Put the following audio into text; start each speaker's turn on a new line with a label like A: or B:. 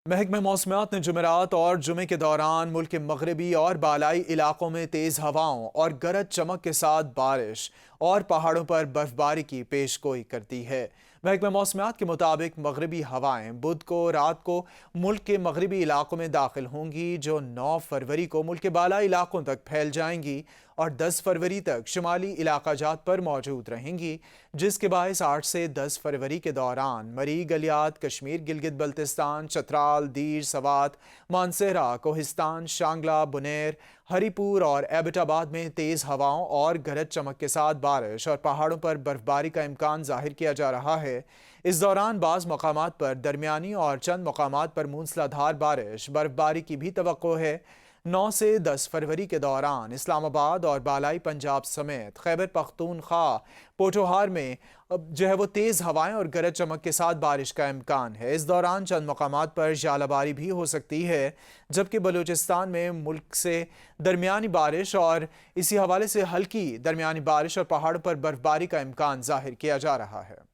A: محکمہ موسمیات نے جمعرات اور جمعے کے دوران ملک کے مغربی اور بالائی علاقوں میں تیز ہواؤں اور گرج چمک کے ساتھ بارش اور پہاڑوں پر برف باری کی پیش گوئی کر دی ہے۔ محکمہ موسمیات کے مطابق مغربی ہوائیں بدھ کو رات کو ملک کے مغربی علاقوں میں داخل ہوں گی، جو 9 فروری کو ملک کے بالائی علاقوں تک پھیل جائیں گی اور 10 فروری تک شمالی علاقہ جات پر موجود رہیں گی، جس کے باعث 8 سے 10 فروری کے دوران مری، گلیات، کشمیر، گلگت بلتستان، چترال، دیر، سوات، مانسہرہ، کوہستان، شانگلہ، بنیر، ہری پور اور ایبٹ آباد میں تیز ہواؤں اور گرج چمک کے ساتھ بارش اور پہاڑوں پر برف باری کا امکان ظاہر کیا جا رہا ہے۔ اس دوران بعض مقامات پر درمیانی اور چند مقامات پر موسلا دھار بارش، برف باری کی بھی توقع ہے۔ 9 سے 10 فروری کے دوران اسلام آباد اور بالائی پنجاب سمیت خیبر پختونخوا، پوٹھوہار میں وہ تیز ہوائیں اور گرج چمک کے ساتھ بارش کا امکان ہے۔ اس دوران چند مقامات پر ژالہ باری بھی ہو سکتی ہے، جبکہ بلوچستان میں ملک سے درمیانی بارش اور اسی حوالے سے ہلکی درمیانی بارش اور پہاڑوں پر برف باری کا امکان ظاہر کیا جا رہا ہے۔